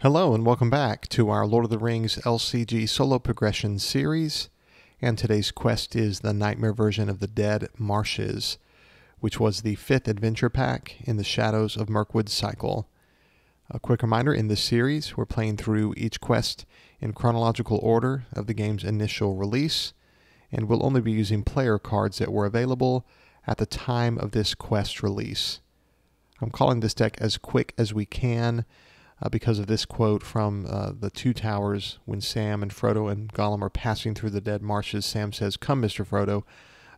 Hello and welcome back to our Lord of the Rings LCG solo progression series, and today's quest is the Nightmare version of the Dead Marshes, which was the 5th adventure pack in the Shadows of Mirkwood cycle. A quick reminder, in this series we're playing through each quest in chronological order of the game's initial release, and we'll only be using player cards that were available at the time of this quest release. I'm calling this deck As Quick as We Can, because of this quote from the Two Towers. When Sam and Frodo and Gollum are passing through the dead marshes, Sam says, "Come, Mr. Frodo,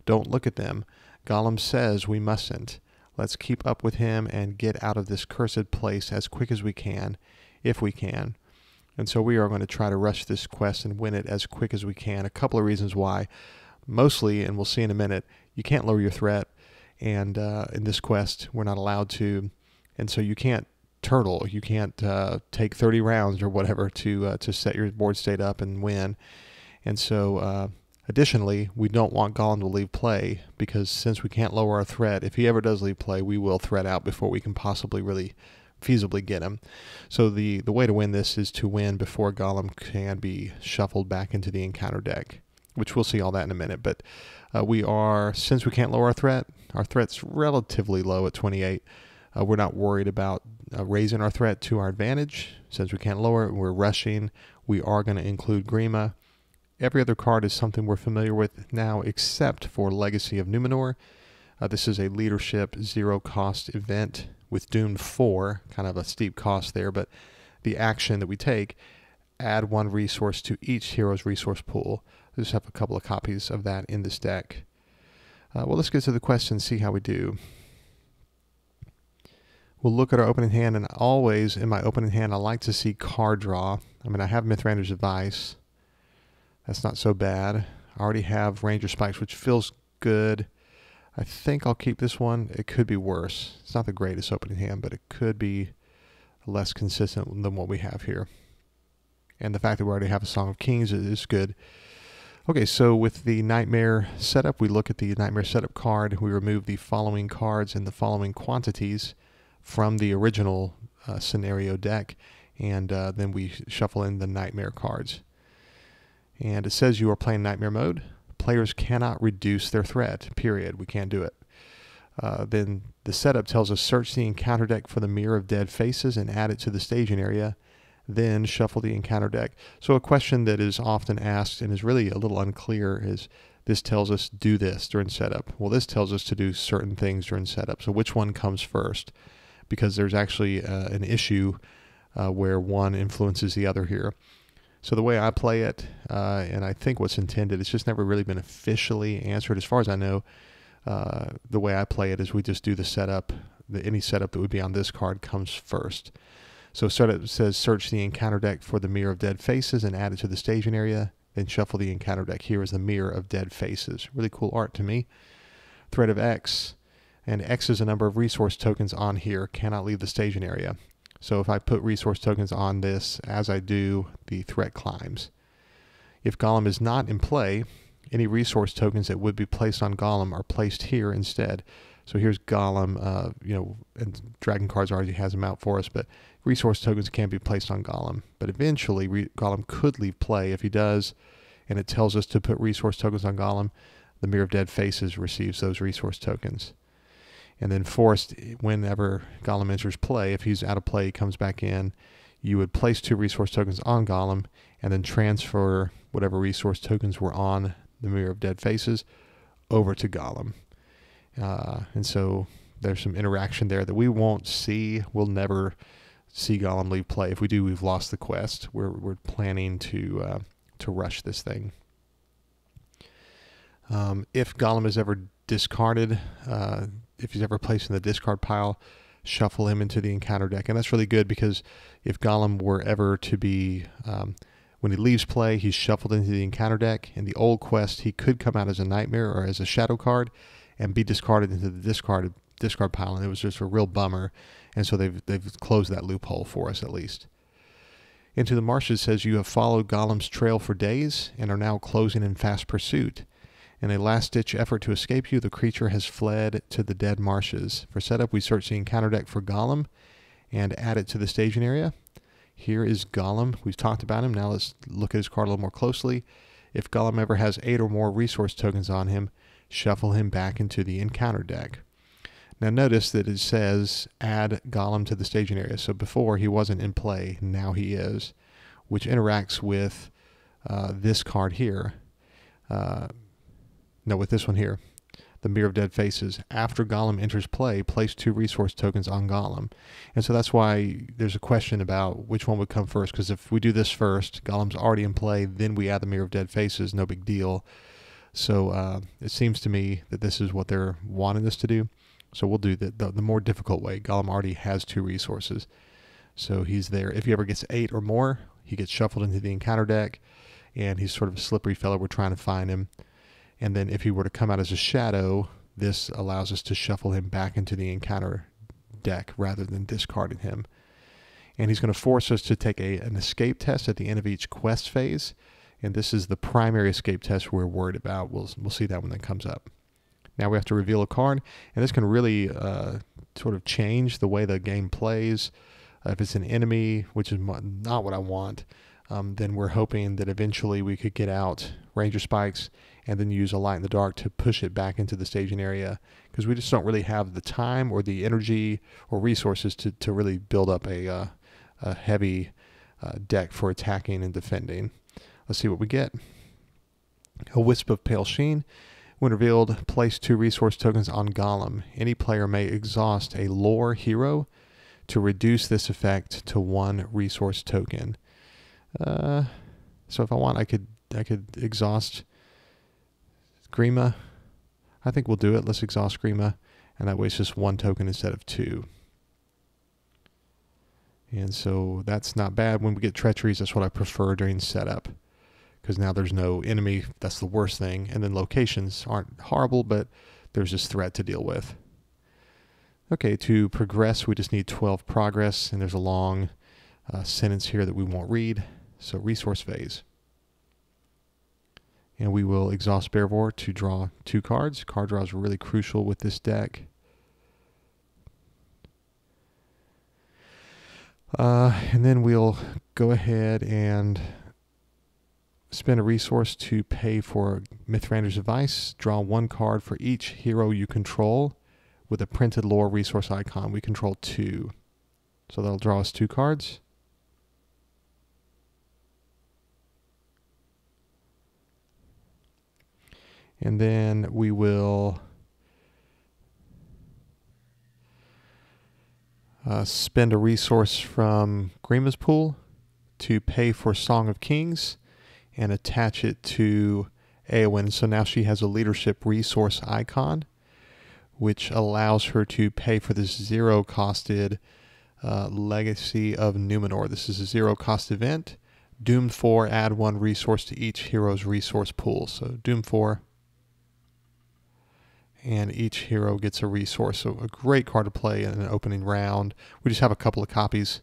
don't look at them." Gollum says, "We mustn't. Let's keep up with him and get out of this cursed place as quick as we can, if we can." And so we are going to try to rush this quest and win it as quick as we can. A couple of reasons why. Mostly, and we'll see in a minute, you can't lower your threat, and in this quest we're not allowed to, and so you can't turtle. You can't take 30 rounds or whatever to set your board state up and win. And so additionally, we don't want Gollum to leave play, because since we can't lower our threat, if he ever does leave play, we will threat out before we can possibly really feasibly get him. So the way to win this is to win before Gollum can be shuffled back into the encounter deck, which we'll see all that in a minute. But since we can't lower our threat's relatively low at 28. We're not worried about raising our threat to our advantage. Since we can't lower it, we're rushing. We are going to include Grima. Every other card is something we're familiar with now, except for Legacy of Numenor. This is a leadership zero-cost event with Doom 4, kind of a steep cost there, but the action that we take, add 1 resource to each hero's resource pool. I just have a couple of copies of that in this deck. Well, let's get to the quest and see how we do. We'll look at our opening hand, and always in my opening hand I like to see card draw. I mean, I have Mithrander's Advice. That's not so bad. I already have Ranger Spikes, which feels good. I think I'll keep this one. It could be worse. It's not the greatest opening hand, but it could be less consistent than what we have here. And the fact that we already have a Song of Kings is good. Okay, so with the Nightmare setup, we look at the Nightmare setup card. We remove the following cards in the following quantities from the original scenario deck, and then we shuffle in the Nightmare cards. And it says you are playing Nightmare mode. Players cannot reduce their threat, period. We can't do it. Then the setup tells us search the encounter deck for the Mirror of Dead Faces and add it to the staging area, then shuffle the encounter deck. So a question that is often asked and is really a little unclear is, this tells us do this during setup. Well, this tells us to do certain things during setup. So which one comes first? Because there's actually an issue where one influences the other here. So the way I play it, and I think what's intended, it's just never really been officially answered. As far as I know, the way I play it is we just do the setup. Any setup that would be on this card comes first. So setup says search the encounter deck for the Mirror of Dead Faces and add it to the staging area. Then shuffle the encounter deck. Here is the Mirror of Dead Faces. Really cool art to me. Threat of X. And X is a number of resource tokens on here, cannot leave the staging area. So if I put resource tokens on this, as I do, the threat climbs. If Gollum is not in play, any resource tokens that would be placed on Gollum are placed here instead. So here's Gollum, and Dragon Cards already has them out for us, but resource tokens can't be placed on Gollum. But eventually, Gollum could leave play. If he does, and it tells us to put resource tokens on Gollum, the Mirror of Dead Faces receives those resource tokens. And then forced, whenever Gollum enters play, if he's out of play, he comes back in, you would place 2 resource tokens on Gollum and then transfer whatever resource tokens were on the Mirror of Dead Faces over to Gollum. And so there's some interaction there that we won't see. We'll never see Gollum leave play. If we do, we've lost the quest. We're planning to rush this thing. If Gollum is ever discarded, if he's ever placed in the discard pile, shuffle him into the encounter deck. And that's really good, because if Gollum were ever to be, when he leaves play, he's shuffled into the encounter deck. In the old quest, he could come out as a Nightmare or as a Shadow card and be discarded into the discard pile, and it was just a real bummer. And so they've closed that loophole for us, at least. Into the Marshes says you have followed Gollum's trail for days and are now closing in fast pursuit. In a last-ditch effort to escape you, the creature has fled to the dead marshes. For setup, we search the encounter deck for Gollum and add it to the staging area. Here is Gollum. We've talked about him. Now let's look at his card a little more closely. If Gollum ever has 8 or more resource tokens on him, shuffle him back into the encounter deck. Now notice that it says add Gollum to the staging area. So before he wasn't in play, now he is, which interacts with this card here. No, with this one here, the Mirror of Dead Faces. After Gollum enters play, place 2 resource tokens on Gollum. And so that's why there's a question about which one would come first, because if we do this first, Gollum's already in play, then we add the Mirror of Dead Faces, no big deal. So it seems to me that this is what they're wanting us to do. So we'll do the more difficult way. Gollum already has 2 resources. So he's there. If he ever gets 8 or more, he gets shuffled into the encounter deck, and he's sort of a slippery fellow. We're trying to find him. And then if he were to come out as a shadow, this allows us to shuffle him back into the encounter deck rather than discarding him. And he's going to force us to take an escape test at the end of each quest phase. And this is the primary escape test we're worried about. We'll see that when that comes up. Now we have to reveal a card, and this can really sort of change the way the game plays. If it's an enemy, which is not what I want, then we're hoping that eventually we could get out Ranger Spikes and then use a Light in the Dark to push it back into the staging area, because we just don't really have the time or the energy or resources to really build up a heavy deck for attacking and defending. Let's see what we get. A Wisp of Pale Sheen. When revealed, place 2 resource tokens on Gollum. Any player may exhaust a lore hero to reduce this effect to 1 resource token. So if I want, I could exhaust Grima. I think we'll do it. Let's exhaust Grima, and that way it's just 1 token instead of 2. And so that's not bad. When we get treacheries, that's what I prefer during setup, because now there's no enemy. That's the worst thing. And then locations aren't horrible, but there's this threat to deal with. Okay, to progress, we just need 12 progress, and there's a long sentence here that we won't read. So resource phase. And we will exhaust Bearvor to draw 2 cards. Card draw is really crucial with this deck. And then we'll go ahead and spend a resource to pay for Mithrander's Advice. Draw 1 card for each hero you control with a printed lore resource icon. We control 2. So that'll draw us 2 cards. And then we will spend a resource from Grima's pool to pay for Song of Kings and attach it to Eowyn. So now she has a leadership resource icon, which allows her to pay for this 0-costed Legacy of Numenor. This is a 0-cost event. Doom 4, add 1 resource to each hero's resource pool. So Doom 4, and each hero gets a resource. So a great card to play in an opening round. We just have a couple of copies.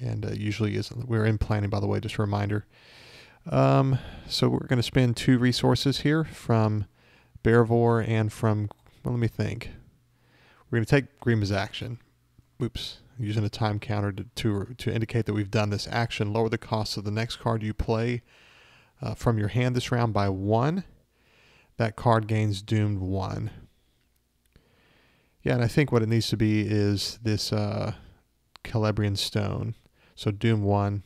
Usually we're in planning, by the way, just a reminder. So we're going to spend 2 resources here from Bearvor and from, well, let me think. We're going to take Grima's action. Oops. Using a time counter to indicate that we've done this action. Lower the cost of the next card you play from your hand this round by 1. That card gains doomed 1. Yeah, and I think what it needs to be is this Celebrian Stone. So doom 1,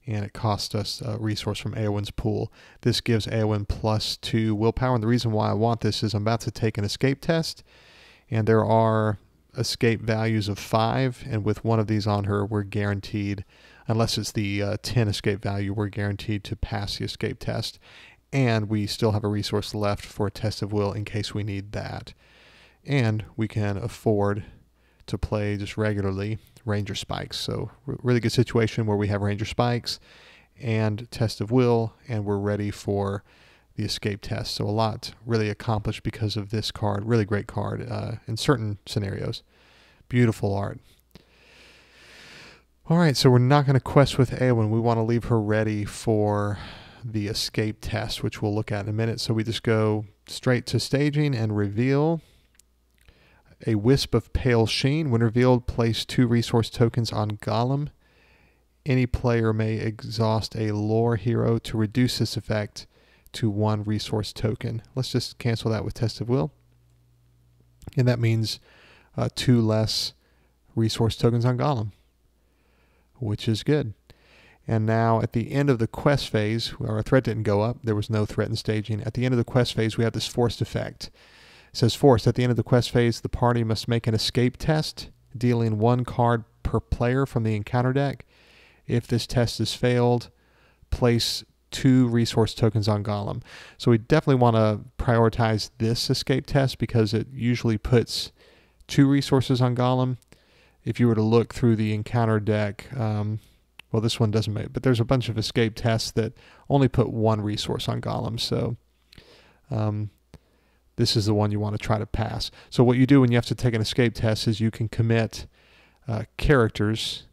and it costs us a resource from Eowyn's pool. This gives Eowyn +2 willpower, and the reason why I want this is I'm about to take an escape test, and there are escape values of 5, and with one of these on her, we're guaranteed, unless it's the 10 escape value, we're guaranteed to pass the escape test. And we still have a resource left for a test of will in case we need that. And we can afford to play just regularly Ranger Spikes. So really good situation where we have Ranger Spikes and test of will, and we're ready for the escape test. So a lot really accomplished because of this card. Really great card in certain scenarios. Beautiful art. All right, so we're not going to quest with Eowyn. We want to leave her ready for the escape test, which we'll look at in a minute. So we just go straight to staging and reveal. A wisp of pale sheen. When revealed, place 2 resource tokens on Golem. Any player may exhaust a lore hero to reduce this effect to 1 resource token. Let's just cancel that with Test of Will. And that means 2 less resource tokens on Golem, which is good. And now at the end of the quest phase, our threat didn't go up. There was no threat in staging. At the end of the quest phase, we have this forced effect. It says forced. At the end of the quest phase, the party must make an escape test, dealing 1 card per player from the encounter deck. If this test is failed, place 2 resource tokens on Golem. So we definitely want to prioritize this escape test because it usually puts 2 resources on Golem. If you were to look through the encounter deck, well, this one doesn't make, but there's a bunch of escape tests that only put 1 resource on Golem. So this is the one you want to try to pass. So what you do when you have to take an escape test is you can commit characters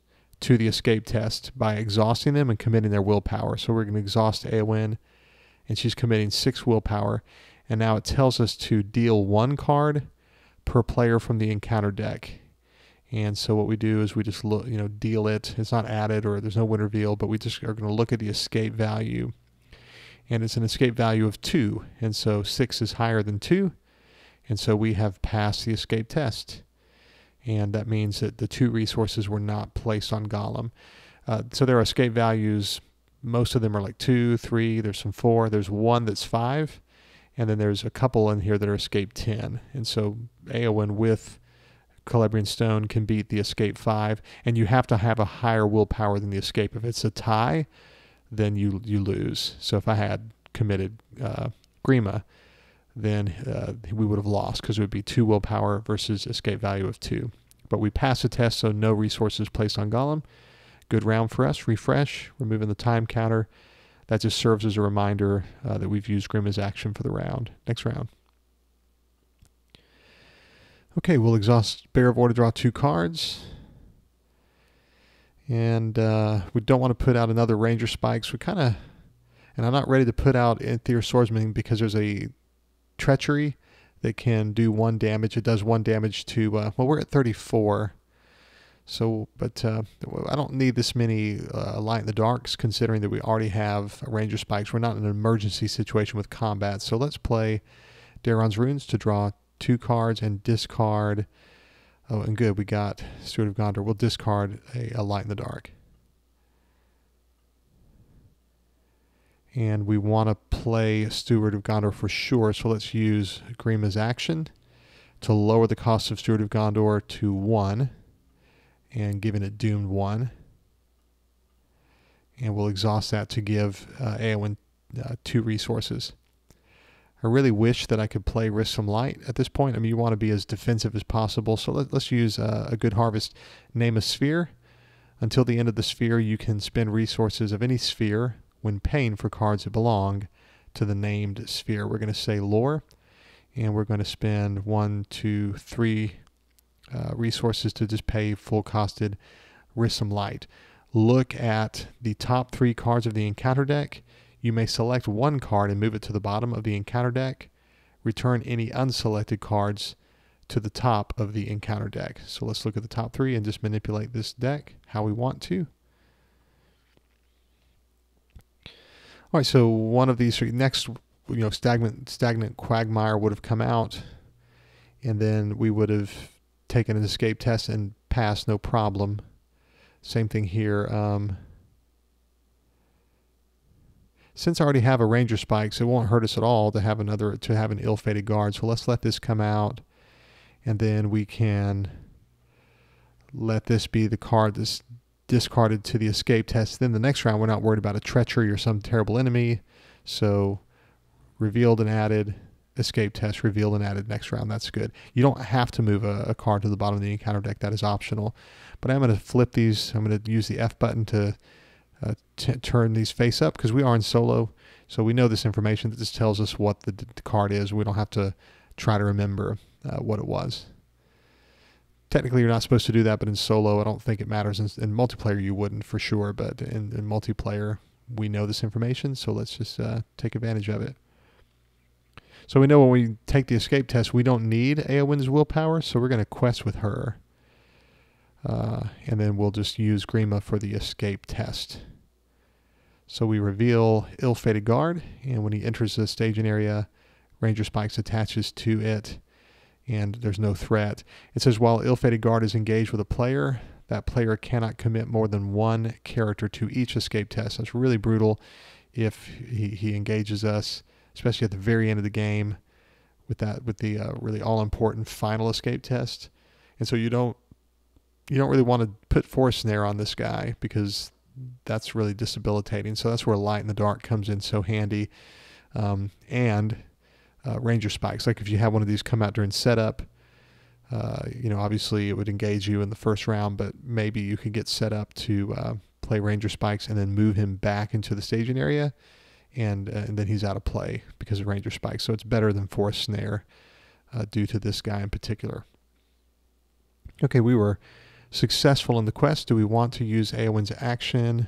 to the escape test by exhausting them and committing their willpower. So we're going to exhaust Eowyn, and she's committing 6 willpower. And now it tells us to deal 1 card per player from the encounter deck. And so what we do is we just look, deal it. It's not added or there's no win reveal, but we just are going to look at the escape value. And it's an escape value of 2. And so 6 is higher than 2. And so we have passed the escape test. And that means that the 2 resources were not placed on Golem. So there are escape values. Most of them are like 2, 3. There's some 4. There's 1 that's 5. And then there's a couple in here that are escape 10. And so Eowyn with Celebrian Stone can beat the escape 5. And you have to have a higher willpower than the escape. If it's a tie, then you lose. So if I had committed Grima, then we would have lost because it would be 2 willpower versus escape value of 2. But we passed the test, so no resources placed on Golem. Good round for us. Refresh, removing the time counter. That just serves as a reminder that we've used Grima's action for the round. Next round. Okay, we'll exhaust Bear of War to draw 2 cards. And we don't want to put out another Ranger Spikes. We kind of, and I'm not ready to put out Aether Swordsman because there's a Treachery that can do 1 damage. It does 1 damage to, well, we're at 34. So, but I don't need this many Light in the Darks considering that we already have Ranger Spikes. We're not in an emergency situation with combat. So let's play Daron's Runes to draw 2 cards and discard. Oh, and good, we got Steward of Gondor. We'll discard a Light in the Dark. And we want to play Steward of Gondor for sure, so let's use Grima's action to lower the cost of Steward of Gondor to 1, and giving it doomed 1. And we'll exhaust that to give Eowyn 2 resources. I really wish that I could play Risk Some Light at this point. I mean, you want to be as defensive as possible, so let's use a good harvest. Name a sphere. Until the end of the sphere, you can spend resources of any sphere when paying for cards that belong to the named sphere. We're going to say lore, and we're going to spend 1, 2, 3 resources to just pay full costed Risk Some Light. Look at the top 3 cards of the encounter deck. You may select 1 card and move it to the bottom of the encounter deck. Return any unselected cards to the top of the encounter deck. So let's look at the top 3 and just manipulate this deck how we want to. All right, so one of these 3, next, stagnant Quagmire would have come out, and then we would have taken an escape test and passed, no problem. Same thing here. Since I already have a Ranger Spikes, it won't hurt us at all to have an ill-fated guard. So let's let this come out, and then we can let this be the card that's discarded to the escape test. Then the next round, we're not worried about a Treachery or some terrible enemy. So revealed and added, escape test, revealed and added next round. That's good. You don't have to move a card to the bottom of the encounter deck. That is optional. But I'm going to flip these. I'm going to use the F button to turn these face up because we are in solo. So we know this information that just tells us what the card is. We don't have to try to remember what it was. Technically, you're not supposed to do that, but in solo, I don't think it matters. In multiplayer, you wouldn't for sure, but in multiplayer, we know this information, so let's just take advantage of it. So we know when we take the escape test, we don't need Eowyn's willpower, so we're going to quest with her. And then we'll just use Grima for the escape test. So we reveal Ill-Fated Guard, and when he enters the staging area, Ranger Spikes attaches to it, and there's no threat. It says while Ill-Fated Guard is engaged with a player, that player cannot commit more than one character to each escape test. That's really brutal if he engages us, especially at the very end of the game with the really all-important final escape test. And so you don't really want to put Force Snare on this guy because that's really disabilitating. So that's where Light in the Dark comes in so handy. And Ranger Spikes. Like if you have one of these come out during setup, obviously it would engage you in the first round, but maybe you could get set up to play Ranger Spikes and then move him back into the staging area, and then he's out of play because of Ranger Spikes. So it's better than Force Snare due to this guy in particular. Okay, we were successful in the quest. Do we want to use Eowyn's action?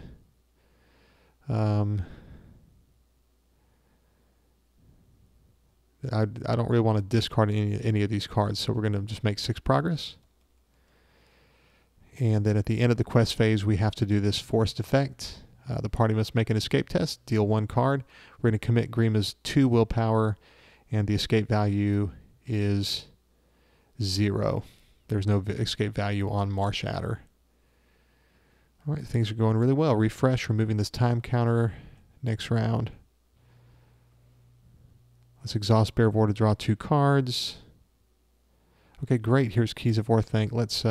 I don't really want to discard any of these cards, so we're going to just make 6 progress. And then at the end of the quest phase, we have to do this forced effect. The party must make an escape test, deal 1 card. We're going to commit Grima's 2 willpower, and the escape value is 0. There's no escape value on Marsh Adder. All right, things are going really well. Refresh, removing this time counter next round. Let's exhaust Bear of War to draw 2 cards. Okay, great. Here's Keys of Orthanc. Let's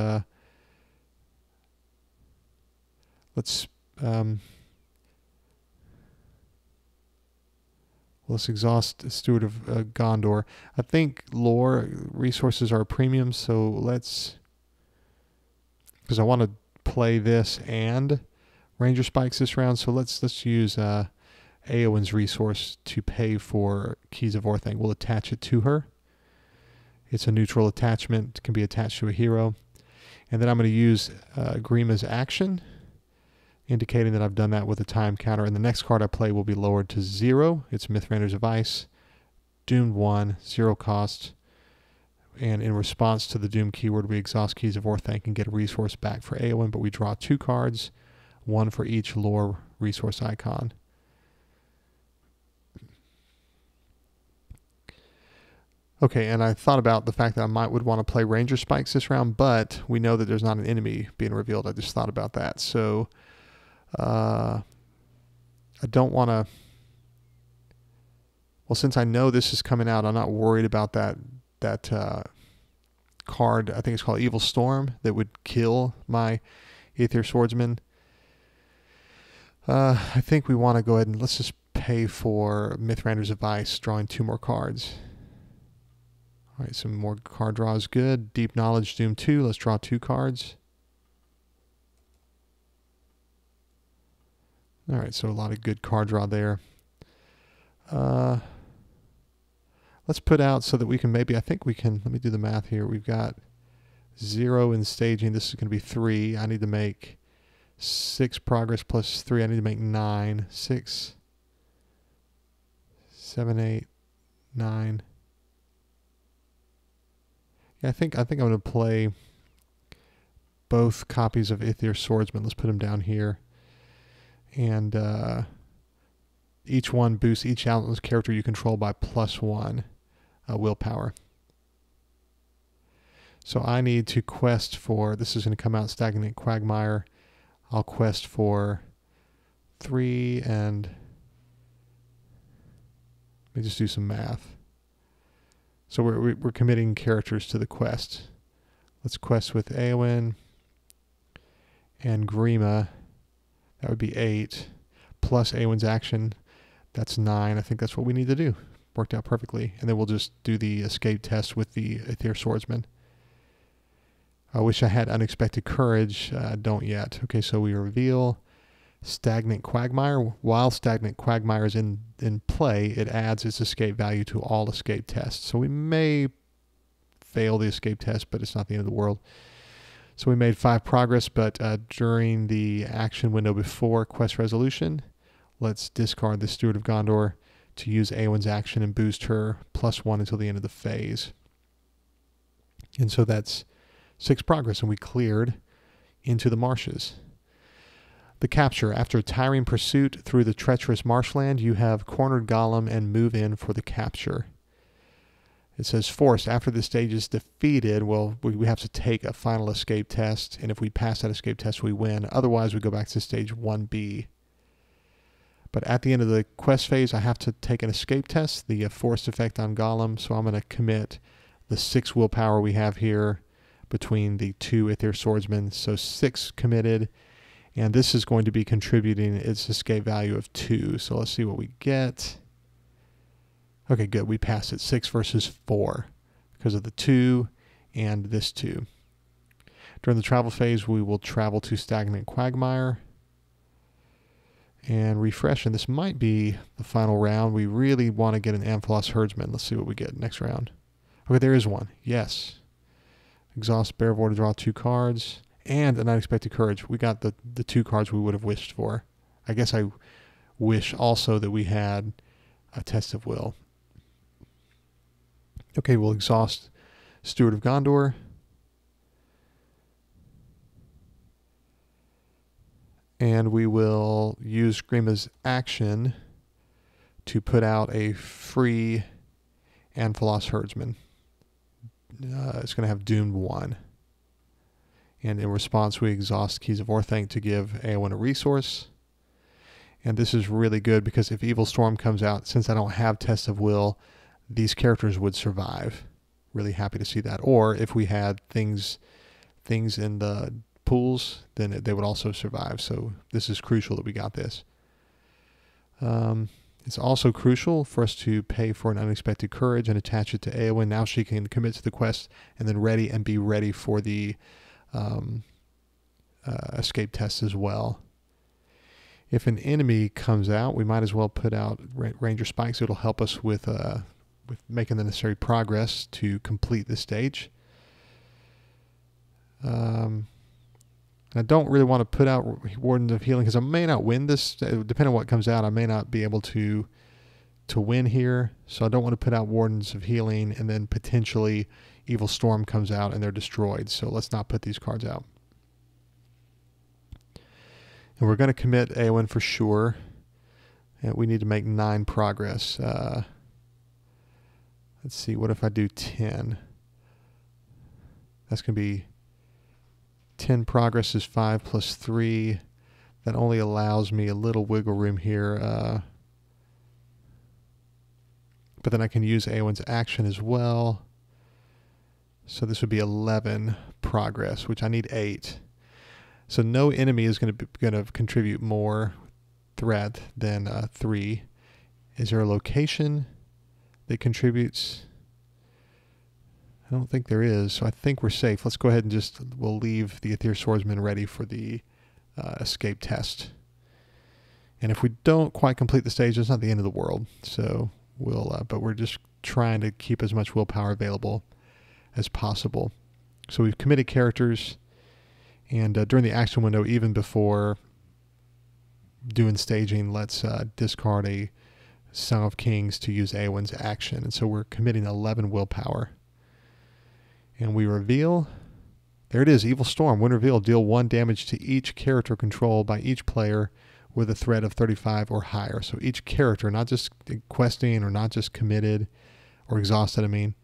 exhaust Steward of Gondor. I think lore resources are a premium, so because I want to play this and Ranger Spikes this round, so let's use Eowyn's resource to pay for Keys of Orthanc. We'll attach it to her. It's a neutral attachment. It can be attached to a hero. And then I'm going to use Grima's action, indicating that I've done that with a time counter. And the next card I play will be lowered to 0. It's Mythrander's of Ice. Doomed 1, 0 cost. And in response to the Doom keyword, we exhaust Keys of Orthanc and get a resource back for Eowyn, but we draw 2 cards, 1 for each lore resource icon. Okay, and I thought about the fact that I would want to play Ranger Spikes this round, but we know that there's not an enemy being revealed. I just thought about that. So I don't want to... Well, since I know this is coming out, I'm not worried about that card. I think it's called Evil Storm that would kill my Aether Swordsman. I think we want to go ahead and let's just pay for Mythrander's of Ice, drawing 2 more cards. All right, some more card draw is good. Deep Knowledge, Doom 2. Let's draw 2 cards. All right, so a lot of good card draw there. Let's put out so that we can maybe, I think we can, let me do the math here. We've got 0 in staging. This is going to be 3. I need to make 6 progress plus 3. I need to make 9. 6, 7, 8, 9. Yeah, I think I'm going to play both copies of Aether Swordsman. Let's put them down here. And each one boosts each outlaw character you control by +1 willpower. So I need to quest for, this is going to come out Stagnant Quagmire. I'll quest for 3 and let me just do some math. So we're committing characters to the quest. Let's quest with Eowyn and Grima. That would be 8. Plus Eowyn's action. That's 9. I think that's what we need to do. Worked out perfectly. And then we'll just do the escape test with the Aether Swordsman. I wish I had Unexpected Courage. Don't yet. Okay, so we reveal Stagnant Quagmire. While Stagnant Quagmire is in play, it adds its escape value to all escape tests. So we may fail the escape test, but it's not the end of the world. So we made 5 progress, but during the action window before quest resolution, let's discard the Steward of Gondor to use Eowyn's action and boost her +1 until the end of the phase. And so that's 6 progress, and we cleared into the marshes. The capture. After a tiring pursuit through the treacherous marshland, you have cornered Gollum and move in for the capture. It says forced. After the stage is defeated, well, we have to take a final escape test, and if we pass that escape test, we win. Otherwise, we go back to stage 1B. But at the end of the quest phase, I have to take an escape test, the forced effect on Gollum, so I'm going to commit the 6 willpower we have here between the 2 Aether Swordsmen. So 6 committed, and this is going to be contributing its escape value of 2. So let's see what we get. Okay, good. We passed it. 6 versus 4 because of the 2 and this 2. During the travel phase, we will travel to Stagnant Quagmire and refresh. And this might be the final round. We really want to get an Amphalos Herdsman. Let's see what we get next round. Okay, there is one. Yes. Exhaust Bearvor to draw 2 cards. And an Unexpected Courage. We got the 2 cards we would have wished for. I guess I wish also that we had a Test of Will. Okay, we'll exhaust Steward of Gondor. And we will use Grima's action to put out a free Amphalos Herdsman. It's going to have Doomed 1. And in response, we exhaust Keys of Orthanc to give Eowyn a resource. And this is really good because if Evil Storm comes out, since I don't have Test of Will, these characters would survive. Really happy to see that. Or if we had things in the pools, then they would also survive. So this is crucial that we got this. It's also crucial for us to pay for an Unexpected Courage and attach it to Eowyn. Now she can commit to the quest and then be ready for the escape test as well. If an enemy comes out, we might as well put out Ranger Spikes. It'll help us with making the necessary progress to complete the stage. I don't really want to put out Wardens of Healing because I may not win this. Depending on what comes out, I may not be able to win here. So I don't want to put out Wardens of Healing and then potentially Evil Storm comes out and they're destroyed. So let's not put these cards out. And we're going to commit Eowyn for sure. And we need to make 9 progress. Let's see, what if I do 10? That's going to be 10 progress is 5 plus 3. That only allows me a little wiggle room here. But then I can use Eowyn's action as well. So this would be 11 progress, which I need 8. So no enemy is going to contribute more threat than 3. Is there a location that contributes? I don't think there is, so I think we're safe. Let's go ahead and we'll leave the Aether Swordsman ready for the escape test. And if we don't quite complete the stage, it's not the end of the world. So but we're just trying to keep as much willpower available as possible. So we've committed characters, and during the action window, even before doing staging, let's discard a Song of Kings to use Eowyn's action. And so we're committing 11 willpower. And we reveal, there it is, Evil Storm. When revealed, deal 1 damage to each character controlled by each player with a threat of 35 or higher. So each character, not just questing or not just committed or exhausted, I mean.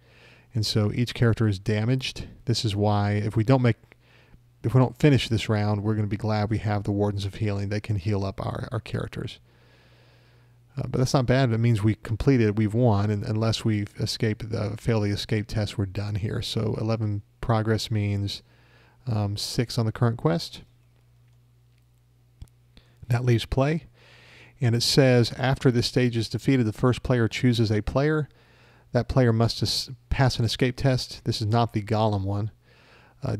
And so each character is damaged. This is why if we don't finish this round, we're going to be glad we have the Wardens of Healing. They can heal up our characters. But that's not bad. It means we completed, we've won, and unless we fail the escape test, we're done here. So 11 progress means 6 on the current quest. That leaves play. And it says, after this stage is defeated, the first player chooses a player. That player must pass an escape test. This is not the Gollum one.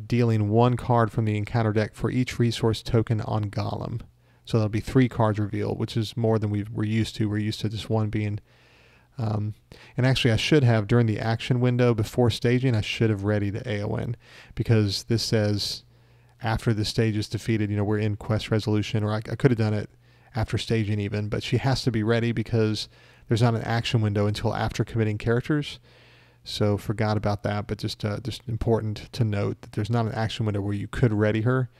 Dealing 1 card from the encounter deck for each resource token on Gollum. So there'll be 3 cards revealed, which is more than we're used to. We're used to just 1 being... and actually, I should have, during the action window, before staging, I should have readied Eowyn. Because this says, after the stage is defeated, we're in quest resolution. Or I could have done it after staging even, but she has to be ready because there's not an action window until after committing characters. So forgot about that, but just important to note that there's not an action window where you could ready her.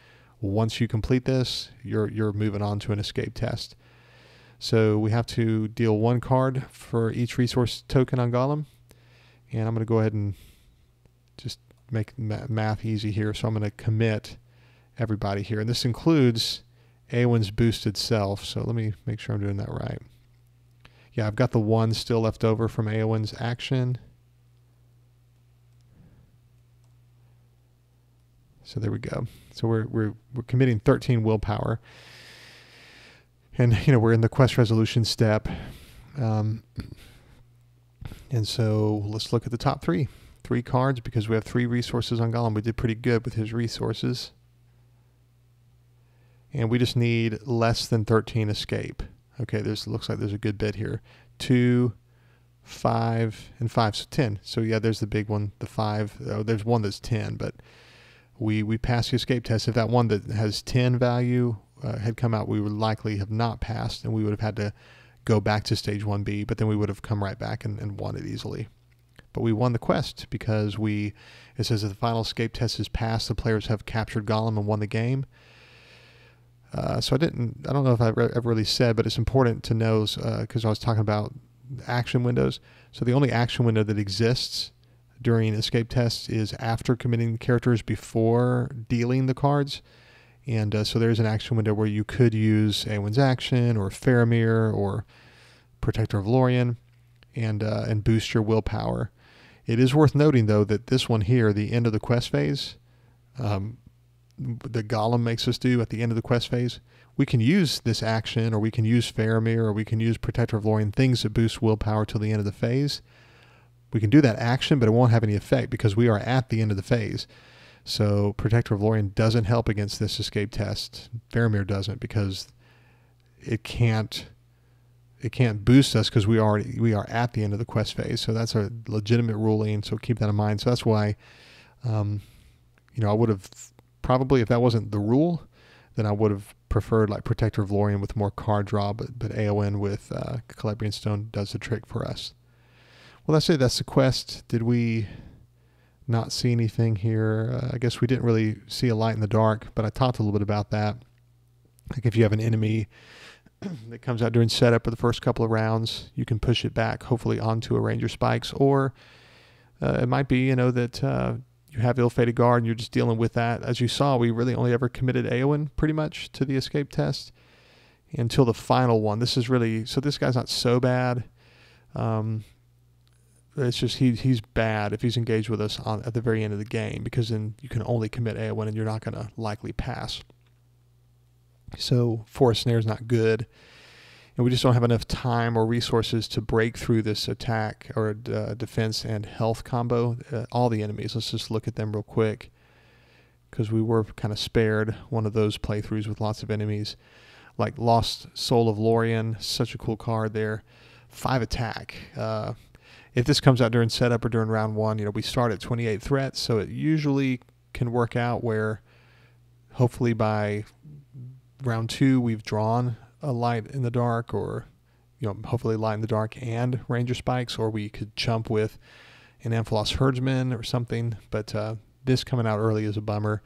Once you complete this, you're moving on to an escape test. So we have to deal 1 card for each resource token on Golem. And I'm going to go ahead and just make math easy here. So I'm going to commit everybody here. And this includes Eowyn's boosted self. So let me make sure I'm doing that right. Yeah, I've got the 1 still left over from Eowyn's action. So there we go. So we're committing 13 willpower. And, we're in the quest resolution step. And so let's look at the top 3. 3 cards because we have 3 resources on Golem. We did pretty good with his resources. And we just need less than 13 escape. Okay, looks like there's a good bit here. 2, 5, and 5, so 10. So yeah, there's the big one, the 5. Oh, there's one that's 10, but we passed the escape test. If that one that has 10 value had come out, we would likely have not passed, and we would have had to go back to stage 1B, but then we would have come right back and won it easily. But we won the quest because it says that the final escape test is passed, the players have captured Golem and won the game. So I don't know if I ever really said, but it's important to know because I was talking about action windows. So the only action window that exists during escape tests is after committing characters before dealing the cards. And so there's an action window where you could use Eowyn's action or Faramir or Protector of Lorien and boost your willpower. It is worth noting, though, that this one here, the end of the quest phase, the Golem makes us do at the end of the quest phase, we can use this action, or we can use Faramir, or we can use Protector of Lorien, things that boost willpower till the end of the phase. We can do that action, but it won't have any effect because we are at the end of the phase. So Protector of Lorien doesn't help against this escape test. Faramir doesn't because it can't boost us because we are at the end of the quest phase. So that's a legitimate ruling. So keep that in mind. So that's why, I would have probably, if that wasn't the rule, then I would have preferred like Protector of Lorien with more card draw, but Eowyn with Celebrian Stone does the trick for us. Well, that's it. That's the quest. Did we not see anything here? I guess we didn't really see a light in the dark, but I talked a little bit about that. Like if you have an enemy that comes out during setup or the first couple of rounds, you can push it back, hopefully onto a Ranger Spikes, or it might be, that you have Ill-Fated Guard and you're just dealing with that. As you saw, we really only ever committed Eowyn pretty much to the escape test until the final one. This is really, so this guy's not so bad. It's just he's bad if he's engaged with us at the very end of the game, because then you can only commit Eowyn and you're not going to likely pass. So Forest Snare is not good, and we just don't have enough time or resources to break through this attack or defense and health combo. All the enemies, let's just look at them real quick, because we were kind of spared one of those playthroughs with lots of enemies. Like Lost Soul of Lorien, such a cool card there. 5 attack. If this comes out during setup or during round 1, we start at 28 threats, so it usually can work out where hopefully by round 2 we've drawn a light in the dark, or hopefully light in the dark and Ranger Spikes, or we could chump with an Amphalos Herdsman or something. But this coming out early is a bummer.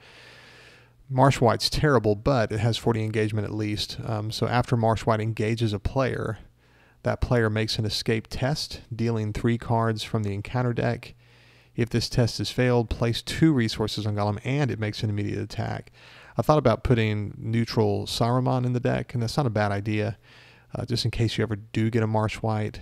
Marsh White's terrible, but it has 40 engagement at least. So after Marsh White engages a player, that player makes an escape test, dealing 3 cards from the encounter deck. If this test is failed, place 2 resources on Golem, and it makes an immediate attack. I thought about putting neutral Saruman in the deck, and that's not a bad idea. Just in case you ever do get a Marsh White,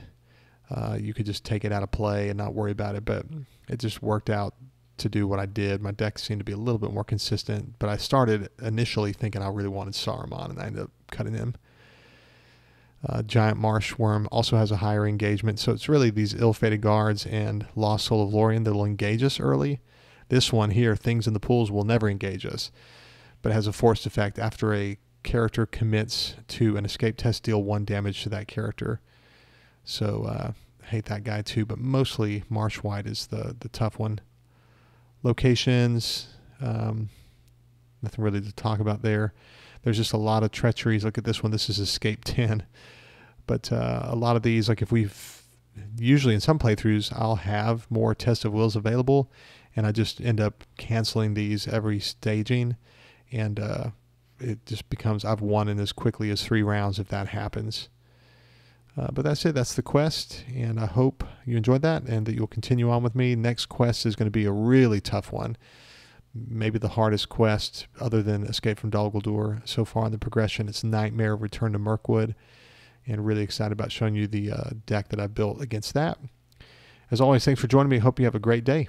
you could just take it out of play and not worry about it. But it just worked out to do what I did. My deck seemed to be a little bit more consistent, but I started initially thinking I really wanted Saruman, and I ended up cutting him. Giant Marsh Worm also has a higher engagement, so it's really these Ill-Fated Guards and Lost Soul of Lorien that will engage us early. This one here, Things in the Pools, will never engage us, but it has a forced effect. After a character commits to an escape test, deal 1 damage to that character. So I hate that guy too, but mostly Marsh White is the tough one. Locations, nothing really to talk about there. there's just a lot of treacheries. Look at this one. This is Escape 10. But a lot of these, like if usually in some playthroughs, I'll have more Test of Wills available, and I just end up canceling these every staging, and it just becomes I've won in as quickly as 3 rounds if that happens. But that's it. That's the quest, and I hope you enjoyed that and that you'll continue on with me. Next quest is going to be a really tough one. Maybe the hardest quest other than Escape from Dol Guldur so far in the progression. It's Nightmare Return to Mirkwood, and really excited about showing you the deck that I built against that. As always, thanks for joining me. Hope you have a great day.